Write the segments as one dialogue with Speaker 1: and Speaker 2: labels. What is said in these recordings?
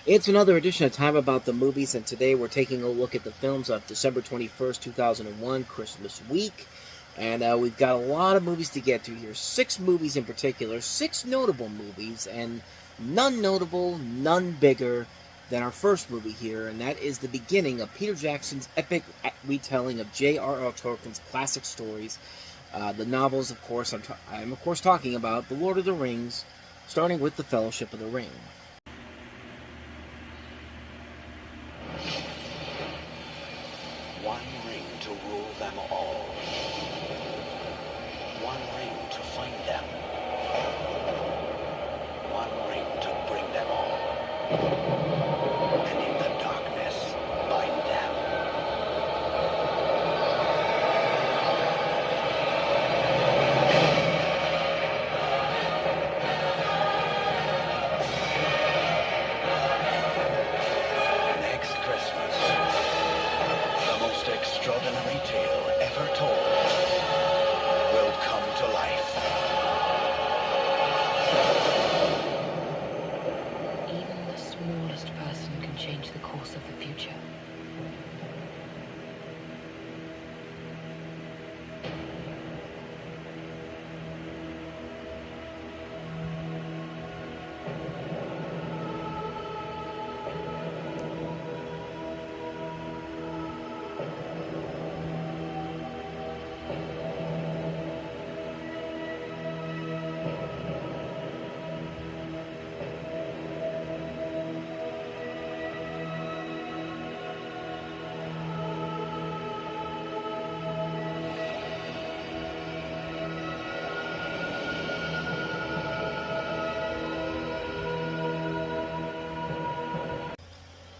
Speaker 1: It's another edition of Time About the Movies, and today we're taking a look at the films of December 21st, 2001, Christmas week. And we've got a lot of movies to get to here. 6 movies in particular, 6 notable movies, and none notable, none bigger than our first movie here, and that is the beginning of Peter Jackson's epic retelling of J.R.R. Tolkien's classic stories. The novels, of course, I'm of course talking about The Lord of the Rings, starting with The Fellowship of the Ring.
Speaker 2: One ring to rule them all. One ring to find them. One ring to bring them all. And in the darkness, bind them. Next Christmas, the most extraordinary tale ever told will come to life.
Speaker 3: Even the smallest person can change the course of the future.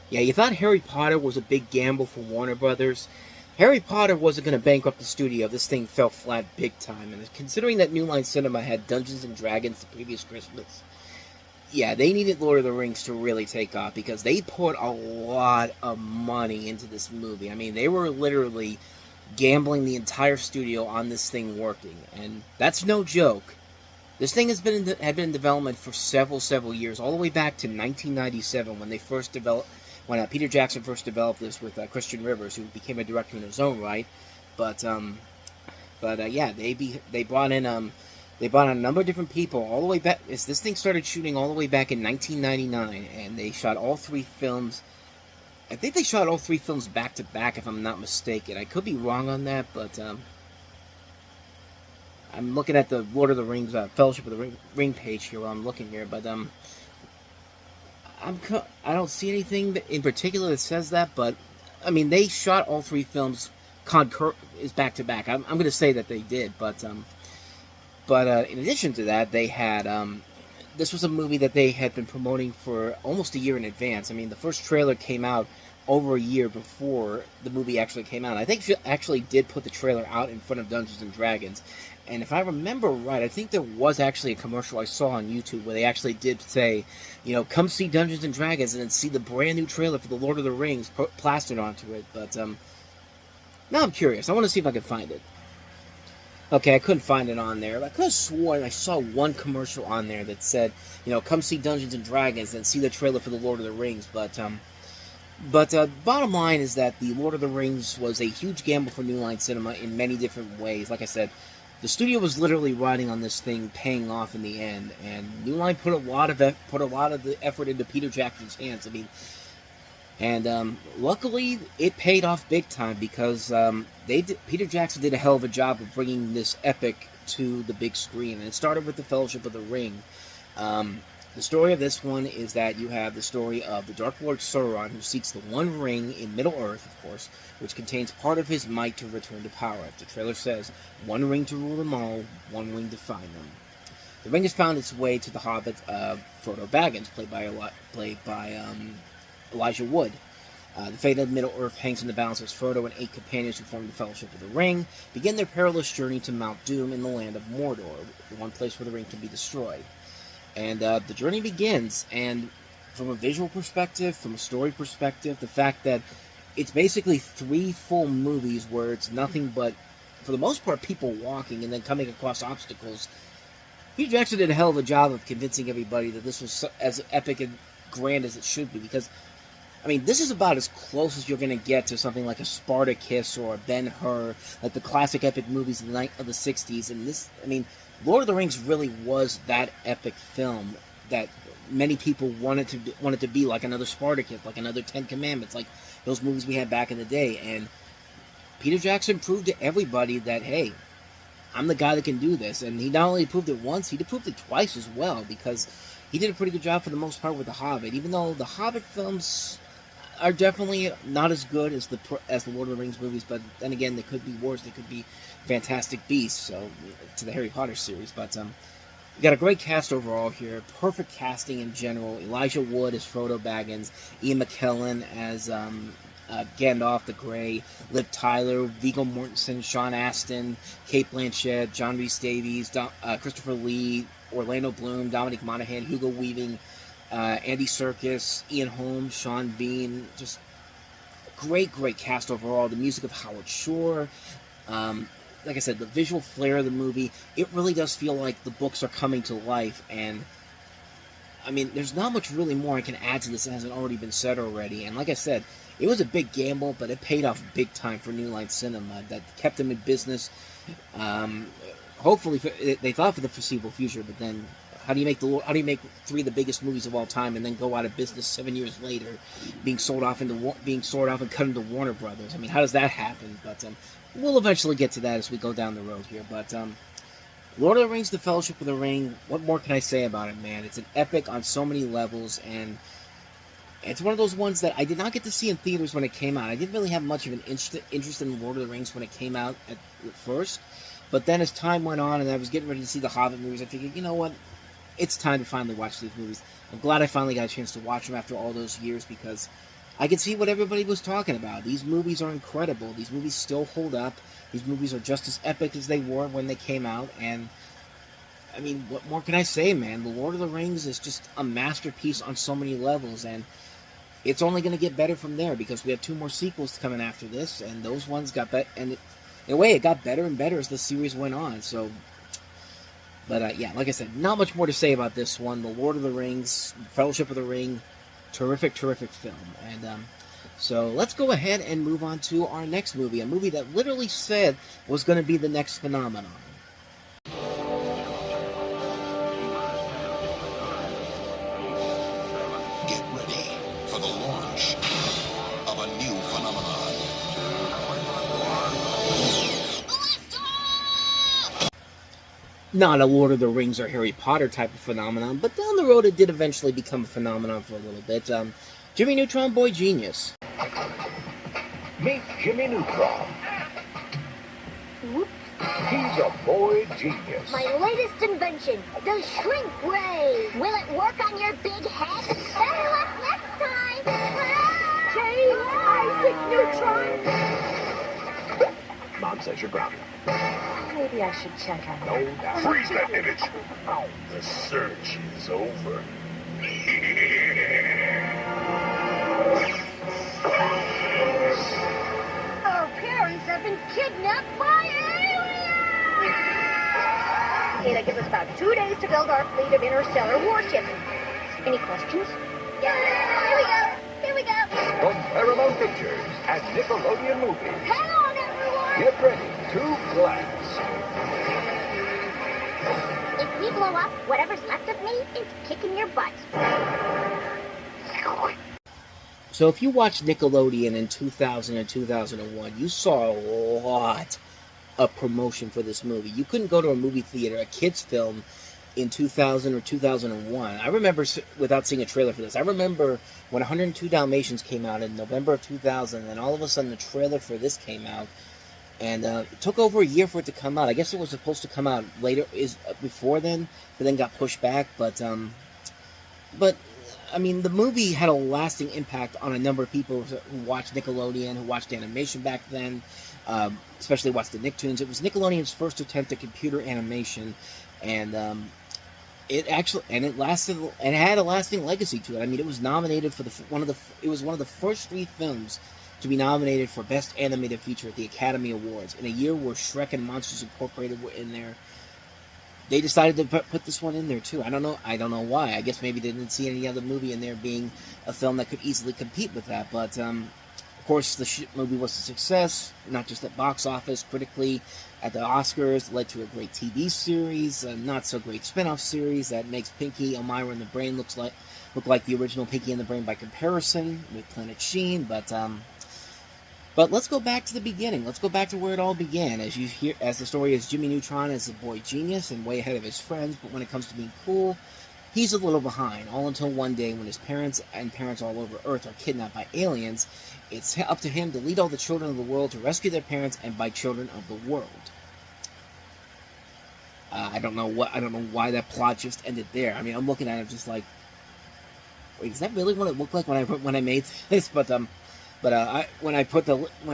Speaker 1: Yeah, you thought Harry Potter was a big gamble for Warner Brothers. Harry Potter wasn't going to bankrupt the studio. This thing fell flat big time. And considering that New Line Cinema had Dungeons and Dragons the previous Christmas, yeah, they needed Lord of the Rings to really take off because they put a lot of money into this movie. I mean, they were literally gambling the entire studio on this thing working. And that's no joke. This thing had been in development for several years, all the way back to 1997 when they first developed. When Peter Jackson first developed this with Christian Rivers, who became a director in his own right, yeah, they brought in a number of different people all the way back. This thing started shooting all the way back in 1999, and they shot all 3 films. I think they shot all 3 films back to back, if I'm not mistaken. I could be wrong on that, but I'm looking at the Lord of the Rings Fellowship of the Ring page here while I'm looking here, but I don't see anything in particular that says that, but I mean, they shot all 3 films back to back. I'm going to say that they did, but in addition to that, they had this was a movie that they had been promoting for almost a year in advance. I mean, the first trailer came out over a year before the movie actually came out. I think she actually did put the trailer out in front of Dungeons and Dragons. And if I remember right, I think there was actually a commercial I saw on YouTube where they actually did say, come see Dungeons and Dragons and then see the brand new trailer for The Lord of the Rings plastered onto it. But now I'm curious. I want to see if I can find it. Okay, I couldn't find it on there. I could have sworn I saw one commercial on there that said, come see Dungeons and Dragons and see the trailer for The Lord of the Rings. But bottom line is that The Lord of the Rings was a huge gamble for New Line Cinema in many different ways. Like I said, the studio was literally riding on this thing, paying off in the end, and New Line put a lot of the effort into Peter Jackson's hands. I mean, and luckily it paid off big time because Peter Jackson did a hell of a job of bringing this epic to the big screen, and it started with the Fellowship of the Ring. The story of this one is that you have the story of the Dark Lord Sauron, who seeks the One Ring in Middle-earth, of course, which contains part of his might to return to power. As the trailer says, one ring to rule them all, one ring to find them. The ring has found its way to the Hobbit, Frodo Baggins, played by Elijah Wood. The fate of Middle-earth hangs in the balance as Frodo and 8 companions who form the Fellowship of the Ring begin their perilous journey to Mount Doom in the land of Mordor, the one place where the ring can be destroyed. And the journey begins, and from a visual perspective, from a story perspective, the fact that it's basically 3 full movies where it's nothing but, for the most part, people walking and then coming across obstacles. Peter Jackson did a hell of a job of convincing everybody that this was as epic and grand as it should be, because I mean, this is about as close as you're going to get to something like a Spartacus or a Ben-Hur, like the classic epic movies of the 60s. And this, I mean, Lord of the Rings really was that epic film that many people wanted to be, like another Spartacus, like another Ten Commandments, like those movies we had back in the day. And Peter Jackson proved to everybody that, hey, I'm the guy that can do this. And he not only proved it once, he proved it twice as well, because he did a pretty good job for the most part with The Hobbit, even though the Hobbit films are definitely not as good as the Lord of the Rings movies, but then again, they could be worse. They could be Fantastic Beasts, so to the Harry Potter series. But you got a great cast overall here, perfect casting in general. Elijah Wood as Frodo Baggins, Ian McKellen as Gandalf the Grey, Liv Tyler, Viggo Mortensen, Sean Astin, Kate Blanchett, John Rhys Davies, Christopher Lee, Orlando Bloom, Dominic Monaghan, Hugo Weaving, Andy Serkis, Ian Holmes, Sean Bean. Just great cast overall. The music of Howard Shore. Like I said, the visual flair of the movie, it really does feel like the books are coming to life. And I mean, there's not much really more I can add to this that hasn't already been said already. And like I said, it was a big gamble, but it paid off big time for New Line Cinema. That kept them in business. Hopefully, they thought for the foreseeable future, but then how do you make three of the biggest movies of all time and then go out of business 7 years later, being sold off and cut into Warner Brothers? I mean, how does that happen? But we'll eventually get to that as we go down the road here. But Lord of the Rings: The Fellowship of the Ring. What more can I say about it, man? It's an epic on so many levels, and it's one of those ones that I did not get to see in theaters when it came out. I didn't really have much of an interest in Lord of the Rings when it came out at first. But then as time went on and I was getting ready to see the Hobbit movies, I figured, you know what? It's time to finally watch these movies. I'm glad I finally got a chance to watch them after all those years, because I could see what everybody was talking about. These movies are incredible. These movies still hold up. These movies are just as epic as they were when they came out. And, I mean, what more can I say, man? The Lord of the Rings is just a masterpiece on so many levels, and it's only going to get better from there, because we have 2 more sequels coming after this, and those ones got better. And in a way, it got better and better as the series went on. So, but yeah, like I said, not much more to say about this one. The Lord of the Rings, Fellowship of the Ring, terrific film. And so let's go ahead and move on to our next movie, a movie that literally said was going to be the next phenomenon.
Speaker 2: Get ready for the launch of a new phenomenon.
Speaker 1: Not a Lord of the Rings or Harry Potter type of phenomenon, but down the road it did eventually become a phenomenon for a little bit. Jimmy Neutron, Boy Genius.
Speaker 4: Meet Jimmy Neutron.
Speaker 3: Whoops.
Speaker 4: He's a boy genius.
Speaker 5: My latest invention, the shrink ray. Will it work on your big head? Better luck next time. Isaac Neutron.
Speaker 4: Mom says you're grounded.
Speaker 3: Maybe I should check on
Speaker 4: No, now freeze that image. Oh, the search is over.
Speaker 5: Our parents have been kidnapped by aliens!
Speaker 6: Okay, that gives us about 2 days to build our fleet of interstellar warships. Any questions?
Speaker 5: Yeah, here we go.
Speaker 4: From Paramount Pictures and Nickelodeon Movies.
Speaker 5: Hang on, everyone.
Speaker 4: Get ready to blast.
Speaker 5: If we blow up, whatever's left of me is kicking your butt.
Speaker 1: So if you watched Nickelodeon in 2000 and 2001, you saw a lot of promotion for this movie. You couldn't go to a movie theater, a kid's film, in 2000 or 2001. I remember, without seeing a trailer for this, I remember when 102 Dalmatians came out in November of 2000, and all of a sudden the trailer for this came out, and it took over a year for it to come out. I guess it was supposed to come out before then, but then got pushed back. But I mean, the movie had a lasting impact on a number of people who watched Nickelodeon, who watched animation back then, especially watched the Nicktoons. It was Nickelodeon's first attempt at computer animation, and it lasted, and it had a lasting legacy to it. I mean, it was nominated for one of the first 3 films to be nominated for Best Animated Feature at the Academy Awards in a year where Shrek and Monsters Incorporated were in there. they decided to put this one in there too. I don't know why. I guess maybe they didn't see any other movie in there being a film that could easily compete with that. But of course, the movie was a success, not just at box office, critically, at the Oscars. Led to a great TV series, a not so great spin-off series that makes Pinky, Elmira, and the Brain look like the original Pinky and the Brain by comparison with Planet Sheen. But let's go back to the beginning. Let's go back to where it all began. As the story is, Jimmy Neutron is a boy genius and way ahead of his friends, but when it comes to being cool, he's a little behind. All until one day when his parents and parents all over Earth are kidnapped by aliens, it's up to him to lead all the children of the world to rescue their parents, and by children of the world. I don't know why that plot just ended there. I mean, I'm looking at it just like, wait, is that really what it looked like when I made this? When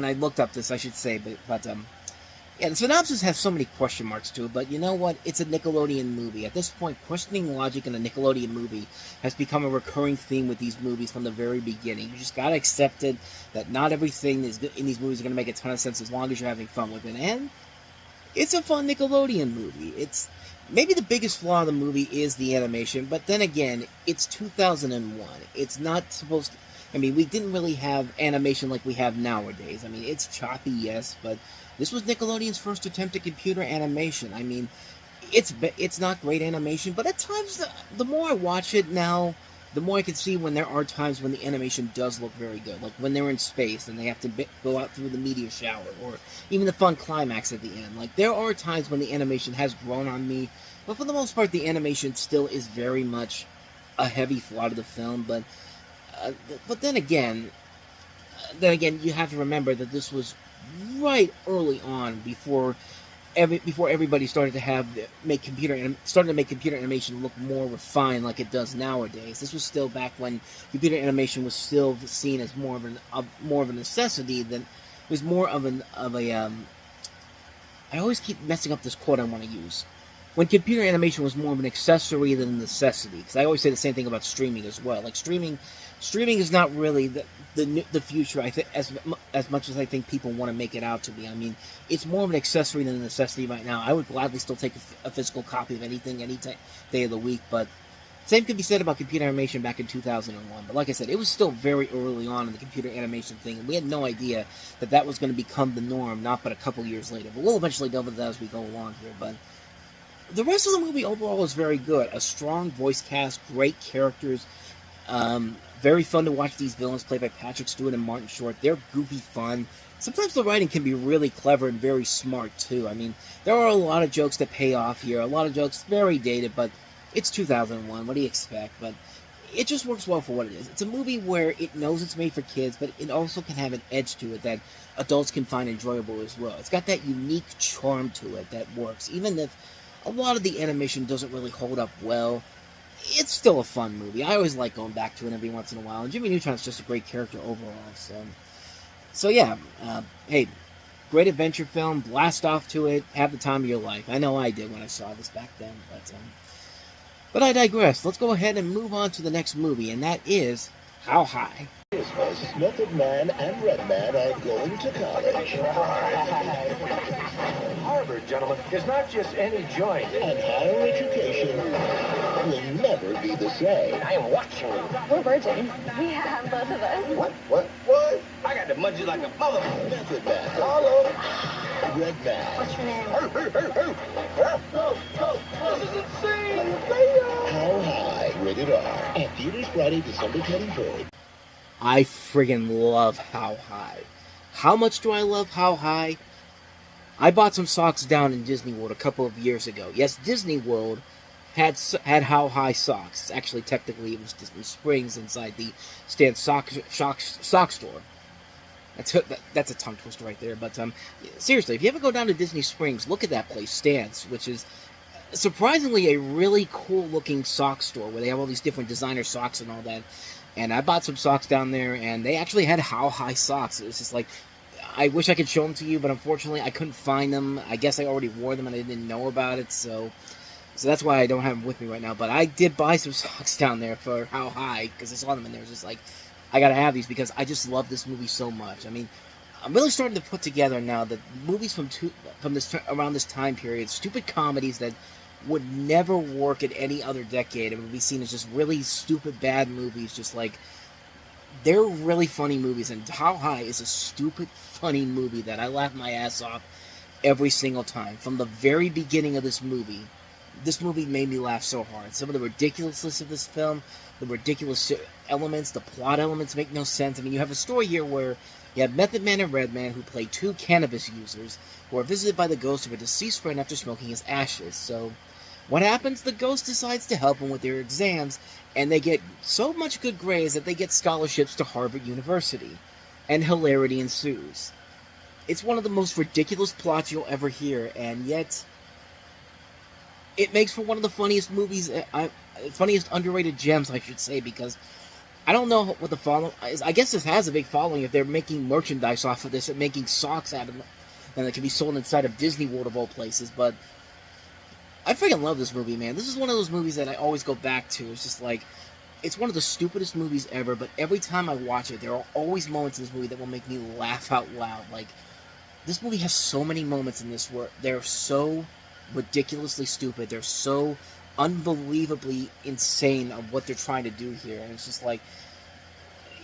Speaker 1: I looked up this, I should say, yeah, the synopsis has so many question marks to it, but you know what? It's a Nickelodeon movie. At this point, questioning logic in a Nickelodeon movie has become a recurring theme with these movies from the very beginning. You just gotta accept it, that not everything in these movies are gonna make a ton of sense as long as you're having fun with it. And it's a fun Nickelodeon movie. Maybe the biggest flaw of the movie is the animation, but then again, it's 2001. It's not supposed to... I mean, we didn't really have animation like we have nowadays. I mean, it's choppy, yes, but this was Nickelodeon's first attempt at computer animation. I mean, it's not great animation, but at times, the more I watch it now, the more I can see when there are times when the animation does look very good. Like when they're in space and they have to go out through the meteor shower, or even the fun climax at the end. Like, there are times when the animation has grown on me, but for the most part, the animation still is very much a heavy flaw to the film, but then again, you have to remember that this was right early on, before everybody started to make computer animation look more refined like it does nowadays. This was still back when computer animation was still seen as more of a necessity than it was more of a. I always keep messing up this quote I want to use. When computer animation was more of an accessory than a necessity, because I always say the same thing about streaming as well. Like streaming is not really the future. I think as much as I think people want to make it out to be. I mean, it's more of an accessory than a necessity right now. I would gladly still take a physical copy of anything any day of the week, but same could be said about computer animation back in 2001. But like I said, it was still very early on in the computer animation thing, and we had no idea that was going to become the norm, not but a couple years later. But we'll eventually delve into that as we go along here. But the rest of the movie overall is very good. A strong voice cast, great characters. Very fun to watch these villains played by Patrick Stewart and Martin Short. They're goofy fun. Sometimes the writing can be really clever and very smart, too. I mean, there are a lot of jokes that pay off here. A lot of jokes very dated, but it's 2001. What do you expect? But it just works well for what it is. It's a movie where it knows it's made for kids, but it also can have an edge to it that adults can find enjoyable as well. It's got that unique charm to it that works. Even if a lot of the animation doesn't really hold up well, it's still a fun movie. I always like going back to it every once in a while. And Jimmy Neutron's just a great character overall. So yeah. Hey, great adventure film. Blast off to it. Have the time of your life. I know I did when I saw this back then. But I digress. Let's go ahead and move on to the next movie, and that is How High?
Speaker 4: Christmas, Method Man and Red Man are going to college.
Speaker 7: Harvard, gentlemen, is not just any joint.
Speaker 4: And higher education will never be the same.
Speaker 7: I am watching you.
Speaker 6: We're virgins. Yeah, both of us.
Speaker 4: What?
Speaker 7: I got the munchies like a mother.
Speaker 4: Method Man. Hello. Red Man.
Speaker 6: What's your name?
Speaker 7: This is insane.
Speaker 4: How High, rated R. At theaters Friday, December 23rd.
Speaker 1: I friggin' love How High. How much do I love How High? I bought some socks down in Disney World a couple of years ago. Yes, Disney World had How High socks. Actually, technically, it was Disney Springs inside the Stan sock store. That's a tongue twister right there. But seriously, if you ever go down to Disney Springs, look at that place, Stan's, which is surprisingly a really cool-looking sock store where they have all these different designer socks and all that. And I bought some socks down there, and they actually had How High socks. It was just like, I wish I could show them to you, but unfortunately I couldn't find them. I guess I already wore them and I didn't know about it, so that's why I don't have them with me right now. But I did buy some socks down there for How High, because I saw them and they were just like, I gotta have these because I just love this movie so much. I mean, I'm really starting to put together now that movies from around this time period, stupid comedies that would never work in any other decade. It would be seen as just really stupid, bad movies. Just like, they're really funny movies. And How High is a stupid, funny movie that I laugh my ass off every single time. From the very beginning of this movie made me laugh so hard. Some of the ridiculousness of this film, the ridiculous elements, the plot elements make no sense. I mean, you have a story here where you have Method Man and Redman, who play two cannabis users who are visited by the ghost of a deceased friend after smoking his ashes. So, what happens? The ghost decides to help them with their exams, and they get so much good grades that they get scholarships to Harvard University. And hilarity ensues. It's one of the most ridiculous plots you'll ever hear, and yet it makes for one of the funniest movies, funniest underrated gems, I should say, because I don't know what the following is. I guess this has a big following if they're making merchandise off of this and making socks out of it, and that can be sold inside of Disney World of all places, but I freaking love this movie, man. This is one of those movies that I always go back to. It's just like, it's one of the stupidest movies ever, but every time I watch it, there are always moments in this movie that will make me laugh out loud. Like, this movie has so many moments in this where they're so ridiculously stupid. They're so unbelievably insane of what they're trying to do here. And it's just like,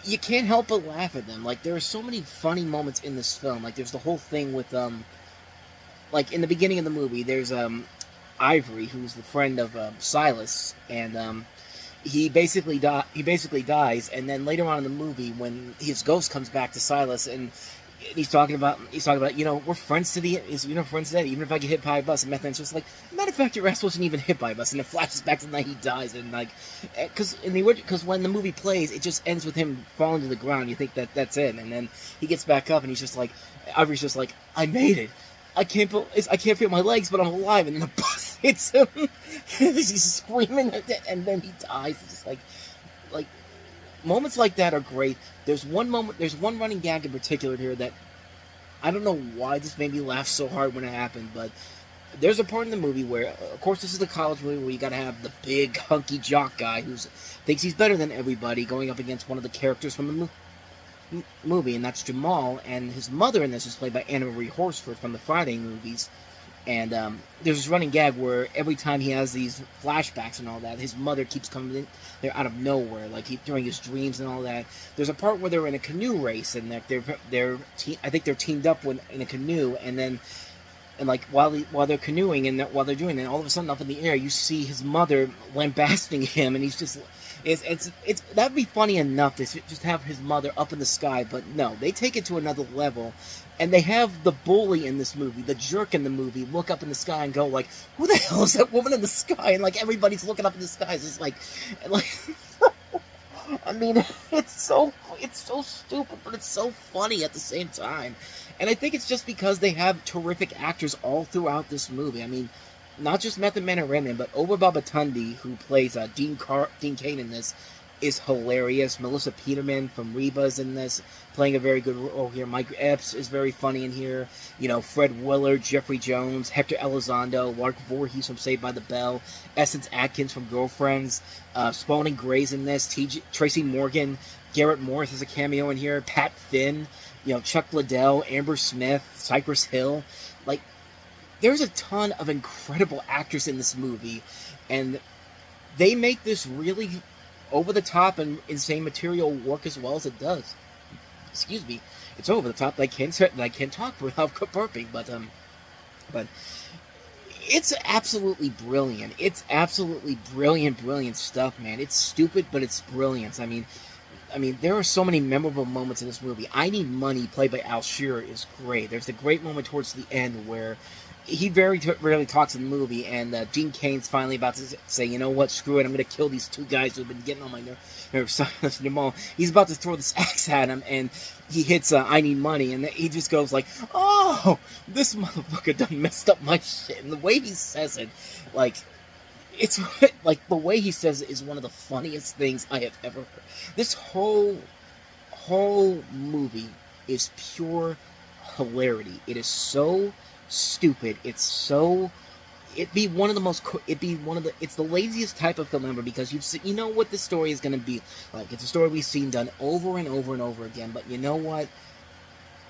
Speaker 1: you can't help but laugh at them. Like, there are so many funny moments in this film. Like, there's the whole thing with, like, in the beginning of the movie, there's, Ivory, who's the friend of, Silas, and, he basically dies, and then later on in the movie, when his ghost comes back to Silas, and he's talking about, we're friends to the, friends to that, even if I get hit by a bus, and Method's just like, matter of fact, your ass wasn't even hit by a bus, and it flashes back to the night he dies, and like, because when the movie plays, it just ends with him falling to the ground, you think that's it, and then he gets back up, and he's just like, Ivory's just like, I made it. I can't feel my legs, but I'm alive, and then the bus hits him, he's screaming, and then he dies. It's just like, moments like that are great. There's one running gag in particular here that, I don't know why this made me laugh so hard when it happened, but there's a part in the movie where, of course this is a college movie where you gotta have the big, hunky jock guy who thinks he's better than everybody going up against one of the characters from the movie, and that's Jamal, and his mother in this is played by Anna Marie Horsford from the Friday movies, and there's this running gag where every time he has these flashbacks and all that, his mother keeps coming in there out of nowhere, like during his dreams and all that. There's a part where they're in a canoe race, and I think they're teamed up in a canoe, and like while they're canoeing and while they're doing it, all of a sudden up in the air you see his mother lambasting him, and he's just, it's that'd be funny enough to just have his mother up in the sky, but no, they take it to another level, and they have the bully in this movie, the jerk in the movie, look up in the sky and go like, who the hell is that woman in the sky? And like everybody's looking up in the sky. It's just like I mean, it's so stupid, but it's so funny at the same time. And I think it's just because they have terrific actors all throughout this movie. I mean, not just Method Man and Redman, but Oba Babatunde, who plays Dean Cain in this, is hilarious. Melissa Peterman from Reba's in this, playing a very good role here. Mike Epps is very funny in here. Fred Willard, Jeffrey Jones, Hector Elizondo, Lark Voorhees from Saved by the Bell, Essence Atkins from Girlfriends, Spalding Gray's in this, Tracy Morgan, Garrett Morris has a cameo in here, Pat Finn, Chuck Liddell, Amber Smith, Cypress Hill. Like, there's a ton of incredible actors in this movie, and they make this really over-the-top and insane material work as well as it does. Excuse me, it's over the top. I can't talk without burping, but it's absolutely brilliant. It's absolutely brilliant stuff, man. It's stupid, but it's brilliance. I mean, there are so many memorable moments in this movie. I Need Money, played by Al Shearer, is great. There's the great moment towards the end where he very rarely talks in the movie, and Dean Cain's finally about to say, you know what, screw it, I'm going to kill these two guys who've been getting on my nerves. Jamal, he's about to throw this axe at him, and he hits I Need Money, and he just goes like, oh, this motherfucker done messed up my shit. And the way he says it, like, it's like, the way he says it is one of the funniest things I have ever heard. This whole movie is pure hilarity. It is so stupid. It's the laziest type of film ever, because you know what the story is going to be like. It's a story we've seen done over and over and over again, but you know what?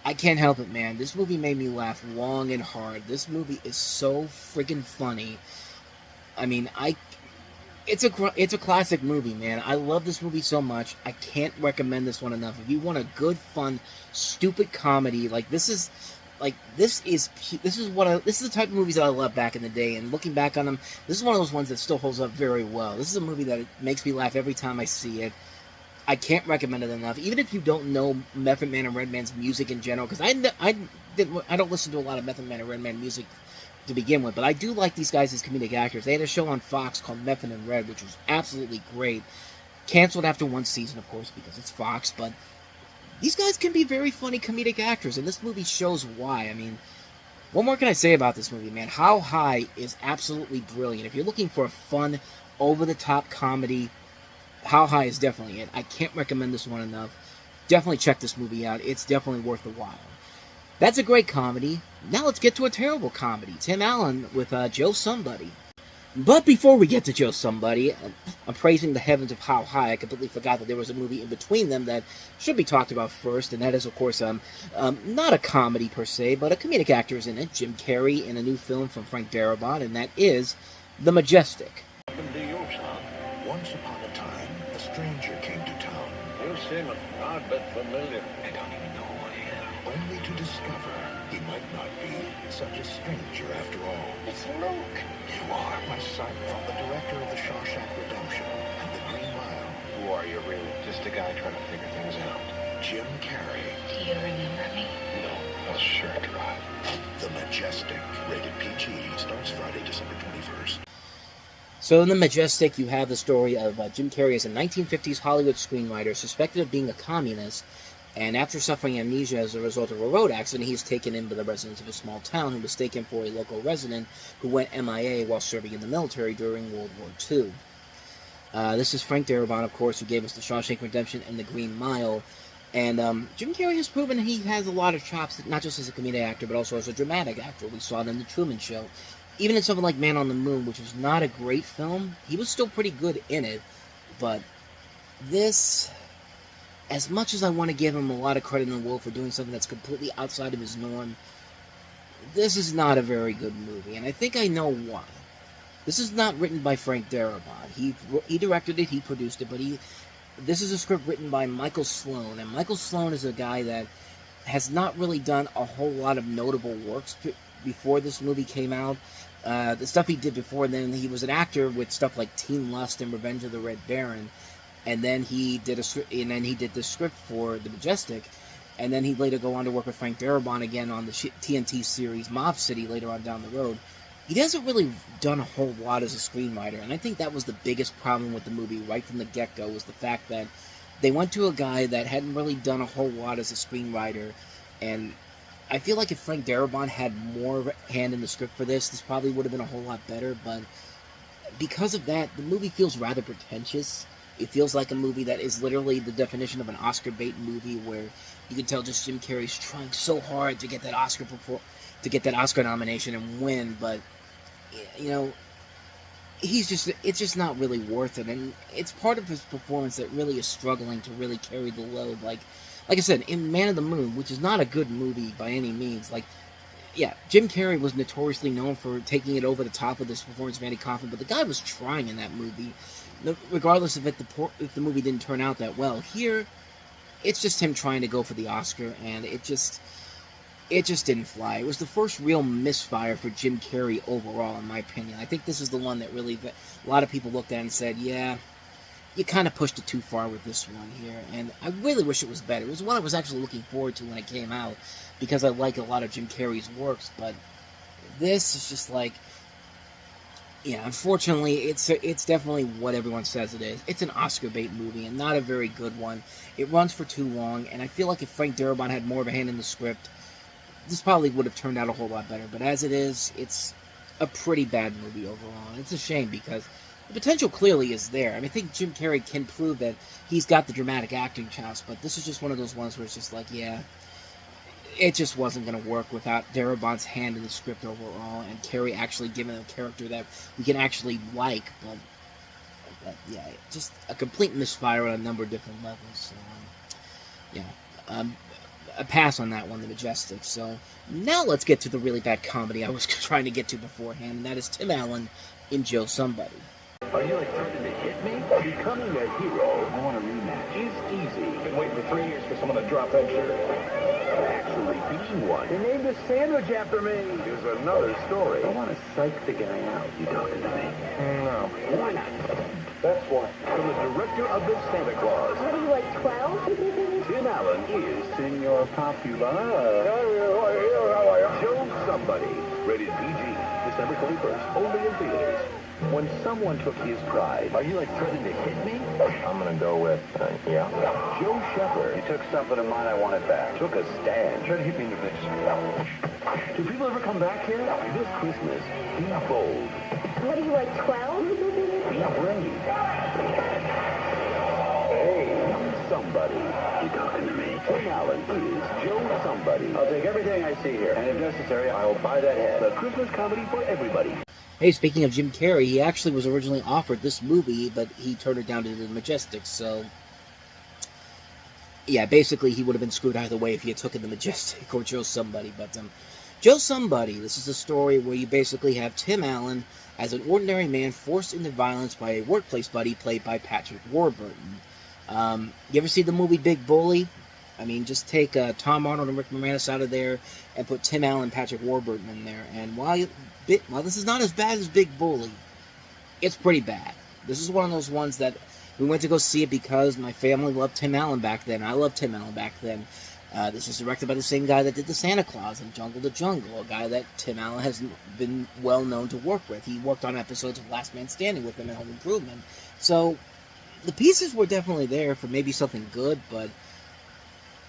Speaker 1: I can't help it, man. This movie made me laugh long and hard. This movie is so freaking funny. I mean, it's a classic movie, man. I love this movie so much. I can't recommend this one enough. If you want a good, fun, stupid comedy, like this is the type of movies that I loved back in the day. And looking back on them, this is one of those ones that still holds up very well. This is a movie that makes me laugh every time I see it. I can't recommend it enough. Even if you don't know Method Man and Redman's music in general, because I don't listen to a lot of Method Man and Redman music to begin with, but I do like these guys as comedic actors. They had a show on Fox called Method and Red, which was absolutely great. Canceled after one season, of course, because it's Fox, but these guys can be very funny comedic actors, and this movie shows why. I mean, what more can I say about this movie, man? How High is absolutely brilliant. If you're looking for a fun, over-the-top comedy, How High is definitely it. I can't recommend this one enough. Definitely check this movie out. It's definitely worth the while. That's a great comedy. Now let's get to a terrible comedy. Tim Allen with Joe Somebody. But before we get to Joe Somebody, I'm praising the heavens of How High. I completely forgot that there was a movie in between them that should be talked about first, and that is, of course, not a comedy per se, but a comedic actor is in it, Jim Carrey, in a new film from Frank Darabont, and that is The Majestic.
Speaker 4: Once upon a time, a stranger came to town.
Speaker 7: You seem an odd bit familiar.
Speaker 4: I don't even know who I am. Only to discover he might not be such a stranger after all.
Speaker 7: It's Luke.
Speaker 4: You are my son, from the director of The Shawshank Redemption and The Green Mile.
Speaker 7: Who are you really? Just a guy trying to figure things out.
Speaker 4: Jim Carrey.
Speaker 3: Do you remember me?
Speaker 7: No, I'll sure try.
Speaker 4: The Majestic, rated PG, starts Friday, December 21st.
Speaker 1: So in The Majestic, you have the story of Jim Carrey as a 1950s Hollywood screenwriter suspected of being a communist, and after suffering amnesia as a result of a road accident, he is taken in by the residents of a small town who mistake him for a local resident who went MIA while serving in the military during World War II. This is Frank Darabont, of course, who gave us The Shawshank Redemption and The Green Mile, and Jim Carrey has proven he has a lot of chops, not just as a comedic actor, but also as a dramatic actor. We saw it in The Truman Show. Even in something like Man on the Moon, which was not a great film, he was still pretty good in it. But this, as much as I want to give him a lot of credit in the world for doing something that's completely outside of his norm, this is not a very good movie. And I think I know why. This is not written by Frank Darabont. He directed it, he produced it, but this is a script written by Michael Sloan. And Michael Sloan is a guy that has not really done a whole lot of notable works before this movie came out. The stuff he did before then, he was an actor with stuff like Teen Lust and Revenge of the Red Baron, and then he did the script for The Majestic, and then he'd later go on to work with Frank Darabont again on the TNT series Mob City later on down the road. He hasn't really done a whole lot as a screenwriter, and I think that was the biggest problem with the movie right from the get-go, was the fact that they went to a guy that hadn't really done a whole lot as a screenwriter, and I feel like if Frank Darabont had more hand in the script for this probably would have been a whole lot better, but because of that, the movie feels rather pretentious. It feels like a movie that is literally the definition of an Oscar bait movie, where you can tell just Jim Carrey's trying so hard to get that Oscar nomination and win, but you know, it's just not really worth it, and it's part of his performance that really is struggling to really carry the load. Like I said, in Man on the Moon, which is not a good movie by any means, Jim Carrey was notoriously known for taking it over the top with his performance of Andy Kaufman, but the guy was trying in that movie, regardless of if the movie didn't turn out that well. Here, it's just him trying to go for the Oscar, and it just didn't fly. It was the first real misfire for Jim Carrey overall, in my opinion. I think this is the one that really a lot of people looked at and said, yeah, you kind of pushed it too far with this one here, and I really wish it was better. It was one I was actually looking forward to when it came out, because I like a lot of Jim Carrey's works, but this is just like, unfortunately, it's definitely what everyone says it is. It's an Oscar bait movie, and not a very good one. It runs for too long, and I feel like if Frank Darabont had more of a hand in the script, this probably would have turned out a whole lot better, but as it is, it's a pretty bad movie overall, and it's a shame, because the potential clearly is there. I mean, I think Jim Carrey can prove that he's got the dramatic acting chops, but this is just one of those ones where it's just like, it just wasn't going to work without Darabont's hand in the script overall, and Carrey actually giving a character that we can actually like, but just a complete misfire on a number of different levels. So, a pass on that one, The Majestic. So now let's get to the really bad comedy I was trying to get to beforehand, and that is Tim Allen in Joe Somebody.
Speaker 2: Are you like threatening to hit me? Becoming a hero, I want a rematch, is easy. Been waiting for 3 years for someone to drop that shirt. Actually being one. They named a sandwich after me. Here's another story. I want to psych the guy out. You talking to me? No. Why not? That's why. From the director of the Santa Claus.
Speaker 5: What are you, like 12?
Speaker 2: Tim Allen is Senor Popular. Joe Somebody. Rated PG. December 21st. Only in theaters. When someone took his pride. Are you like threatening to hit me? I'm gonna go with, yeah. Joe Shepard. You took something of mine, I want it back. Took a stand. Try to hit me in the face. Do people ever come back here? This Christmas, be bold.
Speaker 5: What are you, like 12?
Speaker 2: Be brave. Hey, somebody. You talking to me? Tim Allen is Joe Somebody. I'll take everything I see here, and if necessary, I'll buy that head. The Christmas comedy for everybody.
Speaker 1: Hey, speaking of Jim Carrey, he actually was originally offered this movie, but he turned it down to the Majestic, so... Yeah, basically he would have been screwed either way if he had taken the Majestic or Joe Somebody, but, Joe Somebody, this is a story where you basically have Tim Allen as an ordinary man forced into violence by a workplace buddy played by Patrick Warburton. You ever see the movie Big Bully? I mean, just take Tom Arnold and Rick Moranis out of there and put Tim Allen and Patrick Warburton in there, and while this is not as bad as Big Bully, it's pretty bad. This is one of those ones that we went to go see it because my family loved Tim Allen back then. I loved Tim Allen back then. This is directed by the same guy that did the Santa Claus and Jungle to Jungle, a guy that Tim Allen has been well known to work with. He worked on episodes of Last Man Standing with him in Home Improvement. So the pieces were definitely there for maybe something good, but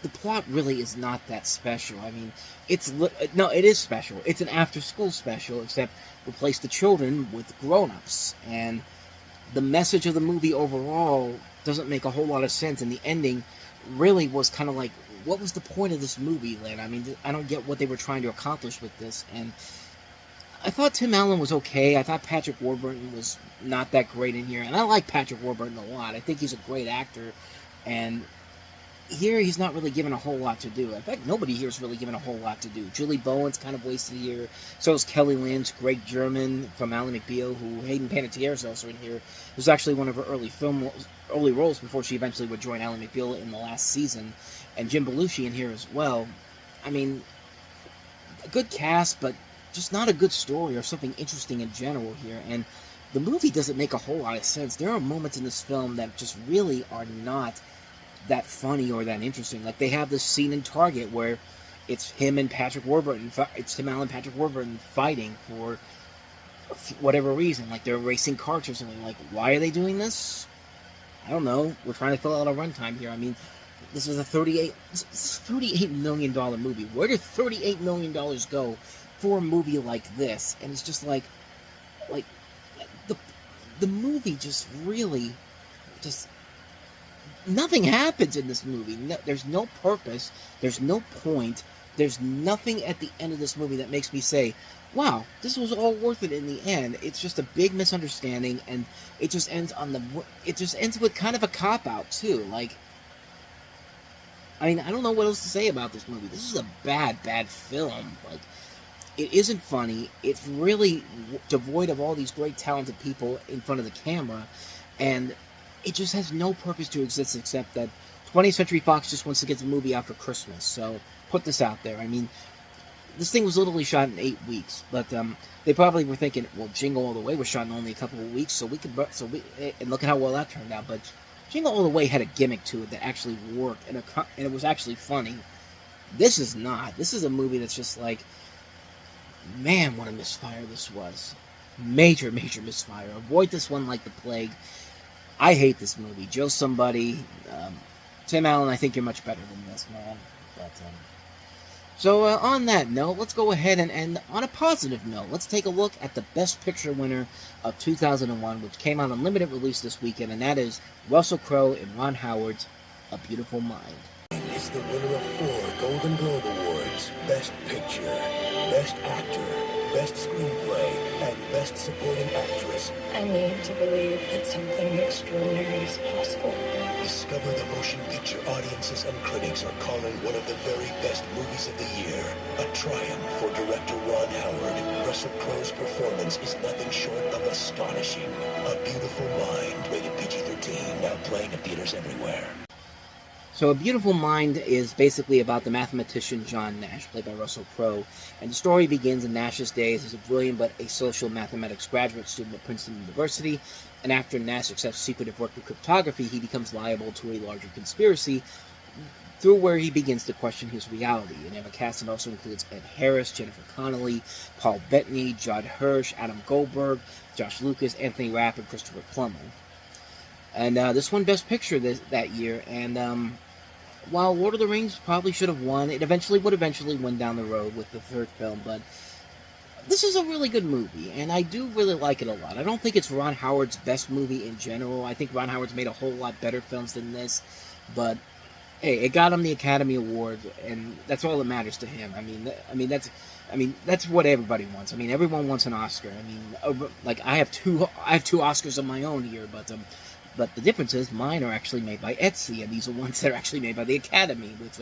Speaker 1: the plot really is not that special. I mean, it is special. It's an after-school special, except replace the children with grown-ups. And the message of the movie overall doesn't make a whole lot of sense, and the ending really was kind of like, what was the point of this movie, Lynn? I mean, I don't get what they were trying to accomplish with this, and I thought Tim Allen was okay. I thought Patrick Warburton was not that great in here, and I like Patrick Warburton a lot. I think he's a great actor, and here he's not really given a whole lot to do. In fact, nobody here is really given a whole lot to do. Julie Bowen's kind of wasted here. So is Kelly Lynch, Greg German from Ally McBeal, who Hayden Panettiere is also in here. It was actually one of her early roles before she eventually would join Ally McBeal in the last season. And Jim Belushi in here as well. I mean, a good cast, but just not a good story or something interesting in general here. And the movie doesn't make a whole lot of sense. There are moments in this film that just really are not that funny or that interesting. Like, they have this scene in Target where it's him and Patrick Warburton, it's Tim Allen and Patrick Warburton fighting for whatever reason. Like, they're racing carts or something. Like, why are they doing this? I don't know. We're trying to fill out a runtime here. I mean, this is a $38 million movie. Where did $38 million go for a movie like this? And it's just like the movie just really just... Nothing happens in this movie. No, there's no purpose. There's no point. There's nothing at the end of this movie that makes me say, wow, this was all worth it in the end. It's just a big misunderstanding, and it just ends with kind of a cop-out, too. Like, I mean, I don't know what else to say about this movie. This is a bad, bad film. Like, it isn't funny. It's really devoid of all these great, talented people in front of the camera, and it just has no purpose to exist except that 20th Century Fox just wants to get the movie out for Christmas. So, put this out there. I mean, this thing was literally shot in 8 weeks, but they probably were thinking, well, Jingle All the Way was shot in only a couple of weeks, and look at how well that turned out. But Jingle All the Way had a gimmick to it that actually worked, and it was actually funny. This is not. This is a movie that's just like, man, what a misfire this was. Major, major misfire. Avoid this one like the plague. I hate this movie. Joe Somebody, Tim Allen, I think you're much better than this, man. But, so, on that note, let's go ahead and end on a positive note. Let's take a look at the Best Picture winner of 2001, which came out on limited release this weekend, and that is Russell Crowe and Ron Howard's A Beautiful Mind.
Speaker 4: It's the winner of 4 Golden Globe Awards. Best Picture. Best Actor, Best Screenplay, and Best Supporting Actress.
Speaker 3: I need to believe that something extraordinary is possible.
Speaker 4: Discover the motion picture audiences and critics are calling one of the very best movies of the year. A triumph for director Ron Howard. Russell Crowe's performance is nothing short of astonishing. A Beautiful Mind, rated PG-13, now playing in theaters everywhere.
Speaker 1: So A Beautiful Mind is basically about the mathematician John Nash, played by Russell Crowe, and the story begins in Nash's days as a brilliant but asocial mathematics graduate student at Princeton University, and after Nash accepts secretive work in cryptography, he becomes liable to a larger conspiracy, through where he begins to question his reality. And the cast also includes Ed Harris, Jennifer Connelly, Paul Bettany, Judd Hirsch, Adam Goldberg, Josh Lucas, Anthony Rapp, and Christopher Plummer. And this won Best Picture that year, and while Lord of the Rings probably should have won, it would eventually win down the road with the third film, but this is a really good movie, and I do really like it a lot. I don't think it's Ron Howard's best movie in general. I think Ron Howard's made a whole lot better films than this, but hey, it got him the Academy Award, and that's all that matters to him. I mean that's what everybody wants. I mean, everyone wants an Oscar. I mean, like I have two Oscars of my own here, but the difference is mine are actually made by Etsy, and these are ones that are actually made by the Academy, which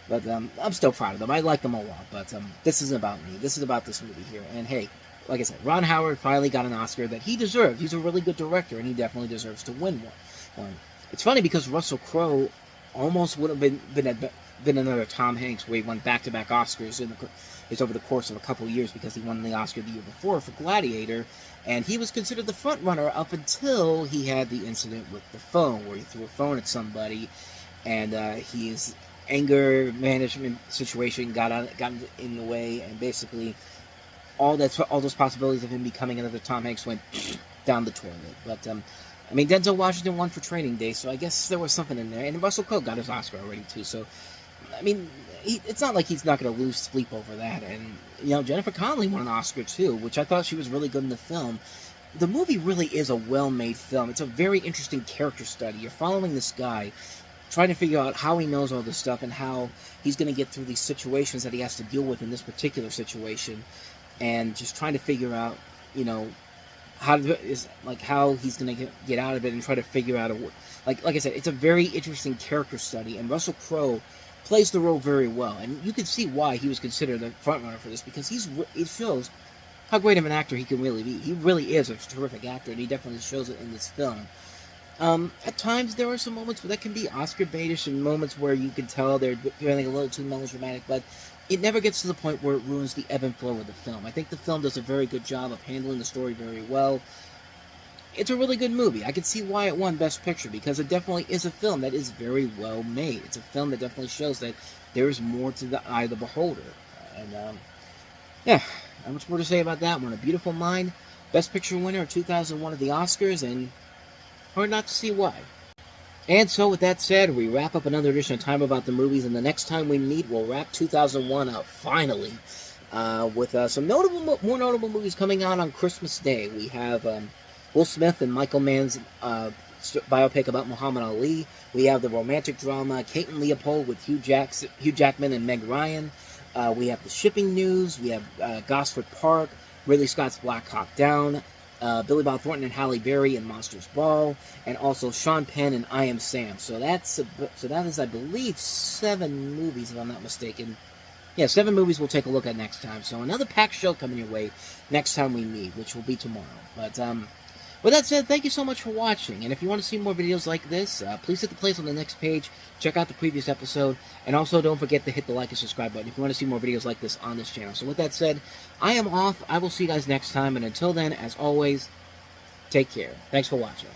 Speaker 1: but I'm still proud of them. I like them a lot, but this isn't about me. This is about this movie here. And hey, like I said, Ron Howard finally got an Oscar that he deserved. He's a really good director, and he definitely deserves to win one. It's funny because Russell Crowe almost would have been another Tom Hanks, where he won back-to-back Oscars it's over the course of a couple of years, because he won the Oscar the year before for Gladiator, and he was considered the front runner up until he had the incident with the phone, where he threw a phone at somebody, and his anger management situation got in the way, and basically all those possibilities of him becoming another Tom Hanks went down the toilet. But I mean, Denzel Washington won for Training Day, so I guess there was something in there, and Russell Crowe got his Oscar already too. So I mean, it's not like he's not going to lose sleep over that. And, you know, Jennifer Connelly won an Oscar, too, which I thought she was really good in the film. The movie really is a well-made film. It's a very interesting character study. You're following this guy, trying to figure out how he knows all this stuff and how he's going to get through these situations that he has to deal with in this particular situation, and just trying to figure out, you know, how he's going to get out of it, and try to figure out like I said, it's a very interesting character study, and Russell Crowe plays the role very well, and you can see why he was considered a frontrunner for this, because it shows how great of an actor he can really be. He really is a terrific actor, and he definitely shows it in this film. At times, there are some moments where that can be Oscar baitish, and moments where you can tell they're feeling a little too melodramatic, but it never gets to the point where it ruins the ebb and flow of the film. I think the film does a very good job of handling the story very well. It's a really good movie. I can see why it won Best Picture, because it definitely is a film that is very well made. It's a film that definitely shows that there is more to the eye of the beholder. And, yeah, not much more to say about that one. A Beautiful Mind, Best Picture winner of 2001 at the Oscars, and hard not to see why. And so, with that said, we wrap up another edition of Time About the Movies, and the next time we meet, we'll wrap 2001 up, finally, with some more notable movies coming out on Christmas Day. We have Will Smith and Michael Mann's biopic about Muhammad Ali. We have the romantic drama Kate and Leopold with Hugh Jackman and Meg Ryan. We have The Shipping News. We have Gosford Park, Ridley Scott's Black Hawk Down, Billy Bob Thornton and Halle Berry in Monsters Ball, and also Sean Penn and I Am Sam. So that is, I believe, 7 movies, if I'm not mistaken. Yeah, 7 movies we'll take a look at next time. So another packed show coming your way next time we meet, which will be tomorrow. But with that said, thank you so much for watching, and if you want to see more videos like this, please hit the place on the next page, check out the previous episode, and also don't forget to hit the like and subscribe button if you want to see more videos like this on this channel. So with that said, I am off. I will see you guys next time, and until then, as always, take care. Thanks for watching.